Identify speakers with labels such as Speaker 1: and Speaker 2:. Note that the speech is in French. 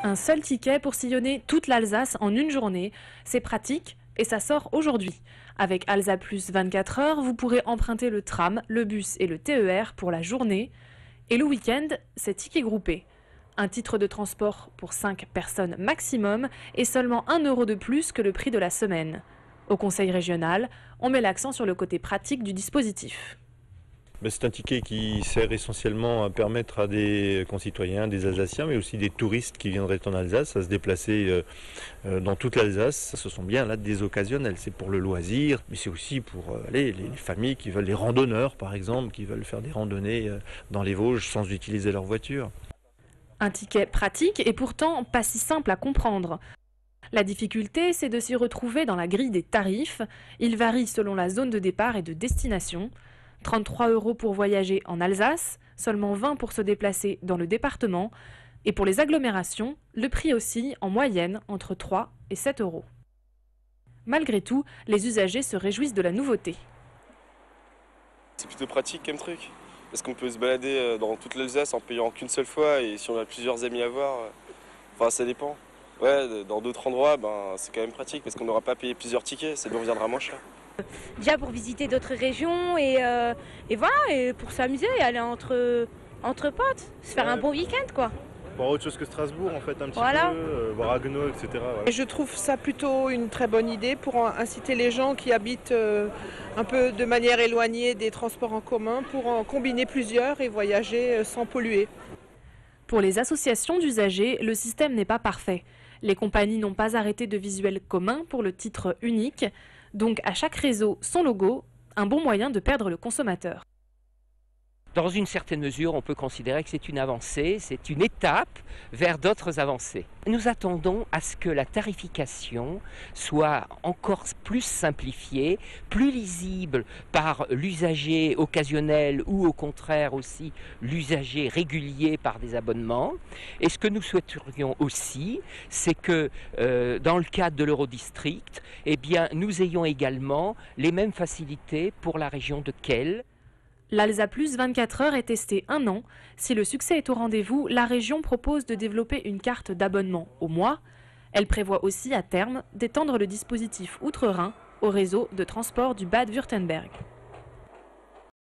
Speaker 1: Un seul ticket pour sillonner toute l'Alsace en une journée, c'est pratique et ça sort aujourd'hui. Avec Alsa Plus 24 heures, vous pourrez emprunter le tram, le bus et le TER pour la journée. Et le week-end, c'est ticket groupé. Un titre de transport pour 5 personnes maximum et seulement 1 € de plus que le prix de la semaine. Au Conseil régional, on met l'accent sur le côté pratique du dispositif.
Speaker 2: C'est un ticket qui sert essentiellement à permettre à des concitoyens, des Alsaciens, mais aussi des touristes qui viendraient en Alsace à se déplacer dans toute l'Alsace. Ce sont bien là des occasionnels, c'est pour le loisir, mais c'est aussi pour les familles qui veulent, les randonneurs par exemple, qui veulent faire des randonnées dans les Vosges sans utiliser leur voiture.
Speaker 1: Un ticket pratique et pourtant pas si simple à comprendre. La difficulté, c'est de s'y retrouver dans la grille des tarifs. Il varie selon la zone de départ et de destination. 33 € pour voyager en Alsace, seulement 20 pour se déplacer dans le département. Et pour les agglomérations, le prix oscille en moyenne entre 3 et 7 €. Malgré tout, les usagers se réjouissent de la nouveauté.
Speaker 3: C'est plutôt pratique comme truc, parce qu'on peut se balader dans toute l'Alsace en payant qu'une seule fois, et si on a plusieurs amis à voir, ça dépend. Ouais, dans d'autres endroits, c'est quand même pratique, parce qu'on n'aura pas payé plusieurs tickets, ça nous reviendra moins cher.
Speaker 4: Déjà pour visiter d'autres régions et voilà, et pour s'amuser et aller entre potes, se faire un bon week-end quoi.
Speaker 2: Voir autre chose que Strasbourg en fait, un petit peu, voir Haguenau, etc.
Speaker 5: Voilà. Je trouve ça plutôt une très bonne idée pour inciter les gens qui habitent un peu de manière éloignée des transports en commun pour en combiner plusieurs et voyager sans polluer.
Speaker 1: Pour les associations d'usagers, le système n'est pas parfait. Les compagnies n'ont pas arrêté de visuel commun pour le titre unique. Donc à chaque réseau, son logo, un bon moyen de perdre le consommateur.
Speaker 6: Dans une certaine mesure, on peut considérer que c'est une avancée, c'est une étape vers d'autres avancées. Nous attendons à ce que la tarification soit encore plus simplifiée, plus lisible par l'usager occasionnel ou au contraire aussi l'usager régulier par des abonnements. Et ce que nous souhaiterions aussi, c'est que dans le cadre de l'Eurodistrict, nous ayons également les mêmes facilités pour la région de Kehl.
Speaker 1: L'Alsa Plus 24 heures est testée 1 an. Si le succès est au rendez-vous, la région propose de développer une carte d'abonnement au mois. Elle prévoit aussi à terme d'étendre le dispositif Outre-Rhin au réseau de transport du Bade-Württemberg.